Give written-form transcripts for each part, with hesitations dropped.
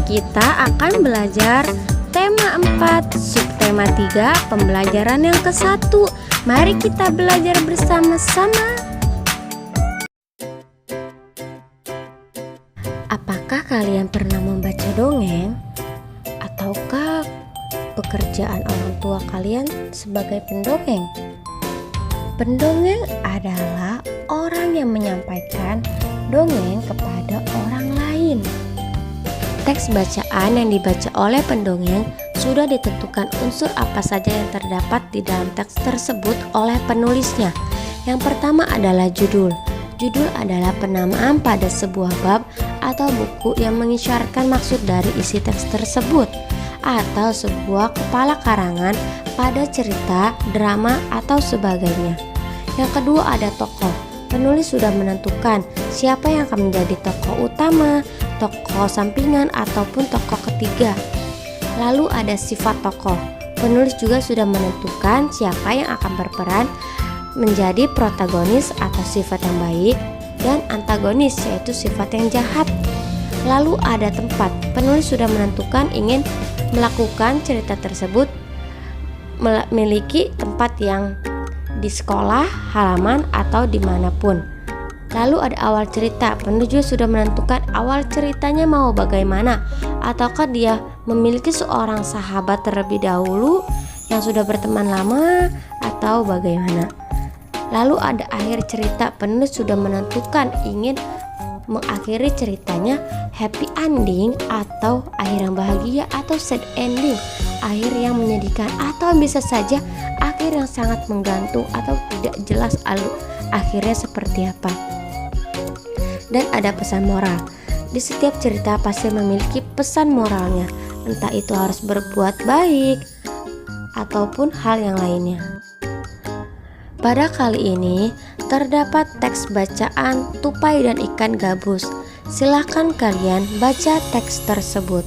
Kita akan belajar tema 4, subtema 3, pembelajaran yang ke-1. Mari kita belajar bersama-sama. Apakah kalian pernah membaca dongeng? Ataukah pekerjaan orang tua kalian sebagai pendongeng? Pendongeng adalah orang yang menyampaikan dongeng kepada orang lain. Teks bacaan yang dibaca oleh pendongeng sudah ditentukan unsur apa saja yang terdapat di dalam teks tersebut oleh penulisnya. Yang pertama adalah judul. Judul adalah penamaan pada sebuah bab atau buku yang mengisyaratkan maksud dari isi teks tersebut, atau sebuah kepala karangan pada cerita, drama, atau sebagainya. Yang kedua ada tokoh. Penulis sudah menentukan siapa yang akan menjadi tokoh utama, tokoh sampingan, ataupun tokoh ketiga. Lalu ada sifat tokoh. Penulis juga sudah menentukan siapa yang akan berperan menjadi protagonis atau sifat yang baik, dan antagonis yaitu sifat yang jahat. Lalu ada tempat. Penulis sudah menentukan ingin melakukan cerita tersebut memiliki tempat yang di sekolah, halaman, atau dimanapun. Lalu ada awal cerita. Penulis juga sudah menentukan awal ceritanya mau bagaimana, ataukah dia memiliki seorang sahabat terlebih dahulu yang sudah berteman lama, atau bagaimana. Lalu ada akhir cerita. Penulis sudah menentukan ingin mengakhiri ceritanya happy ending, atau akhir yang bahagia, atau sad ending, akhir yang menyedihkan, atau bisa saja akhir yang sangat menggantung atau tidak jelas akhirnya seperti apa. Dan ada pesan moral. Di setiap cerita pasti memiliki pesan moralnya, entah itu harus berbuat baik ataupun hal yang lainnya. Pada kali ini terdapat teks bacaan tupai dan ikan gabus. Silakan kalian baca teks tersebut.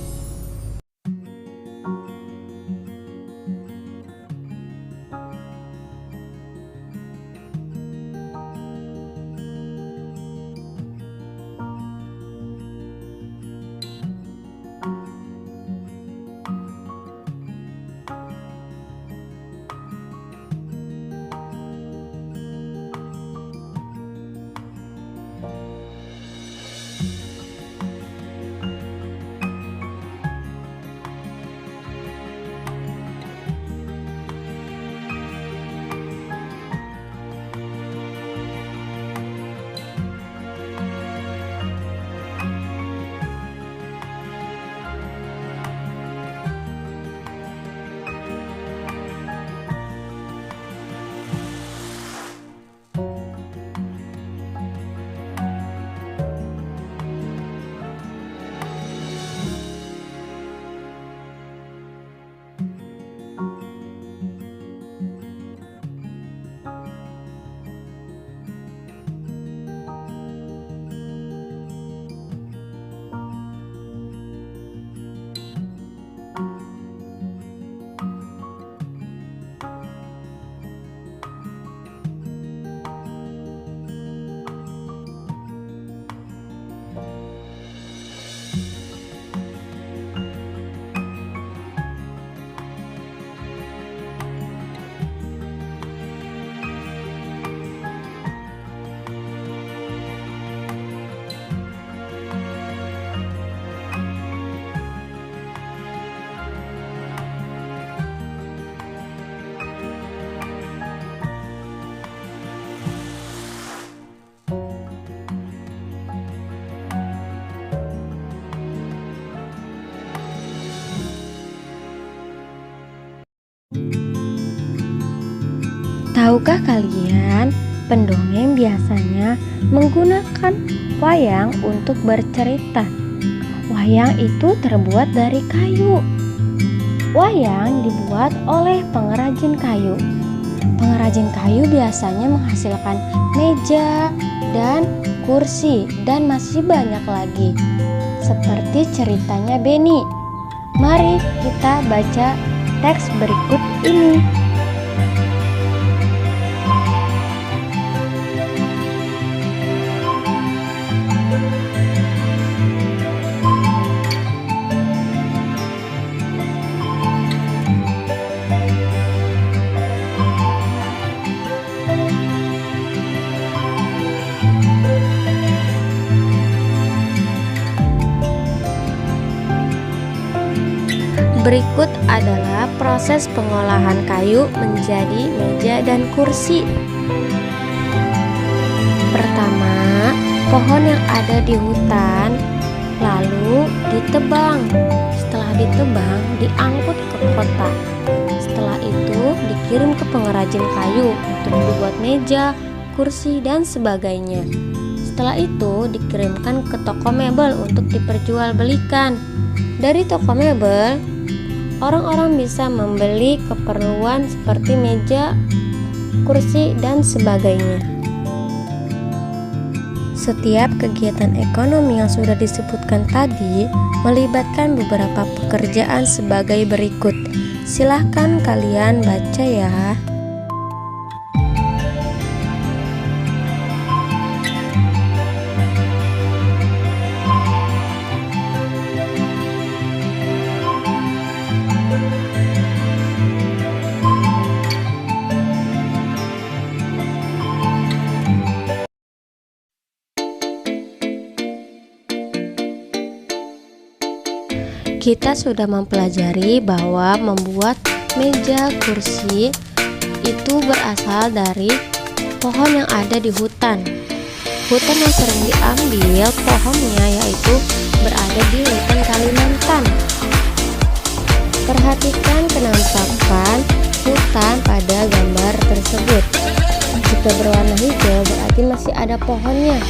Tahukah kalian, pendongeng biasanya menggunakan wayang untuk bercerita. Wayang itu terbuat dari kayu. Wayang dibuat oleh pengrajin kayu. Pengrajin kayu biasanya menghasilkan meja dan kursi dan masih banyak lagi. Seperti ceritanya Benny. Mari kita baca teks berikut ini. Berikut adalah proses pengolahan kayu menjadi meja dan kursi. Pertama, pohon yang ada di hutan lalu ditebang. Setelah ditebang, diangkut ke kota. Setelah itu dikirim ke pengrajin kayu untuk dibuat meja, kursi, dan sebagainya. Setelah itu dikirimkan ke toko mebel untuk diperjualbelikan. Dari toko mebel, orang-orang bisa membeli keperluan seperti meja, kursi, dan sebagainya. Setiap kegiatan ekonomi yang sudah disebutkan tadi melibatkan beberapa pekerjaan sebagai berikut. Silahkan kalian baca ya. Kita sudah mempelajari bahwa membuat meja kursi itu berasal dari pohon yang ada di hutan. Hutan yang sering diambil pohonnya yaitu berada di hutan Kalimantan. Perhatikan penampakan hutan pada gambar tersebut. Jika berwarna hijau berarti masih ada pohonnya.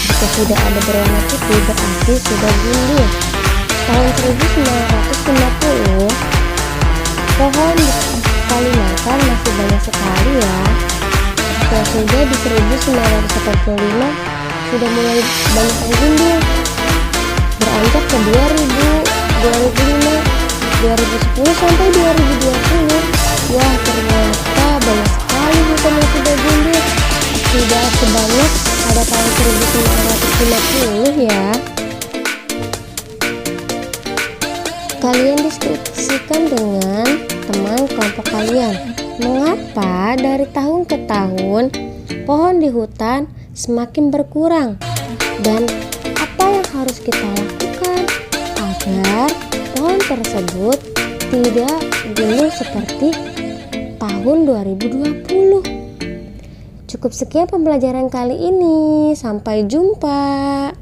Jika sudah ada berwarna putih berarti sudah gundul. Tahun 1950, pohon di Kalimantan masih banyak sekali ya. Jika sudah di 1945 sudah mulai banyak yang gundul. Beranjak ke 2000, 2005, 2010 sampai 2020. Wah, ternyata banyak sekali hutan yang sudah gundul. Tidak sebanyak pada tahun 1950 ya. Kalian diskusikan dengan teman kelompok kalian. Mengapa dari tahun ke tahun pohon di hutan semakin berkurang? Dan apa yang harus kita lakukan agar pohon tersebut tidak gundul seperti tahun 2020? Cukup sekian pembelajaran kali ini. Sampai jumpa.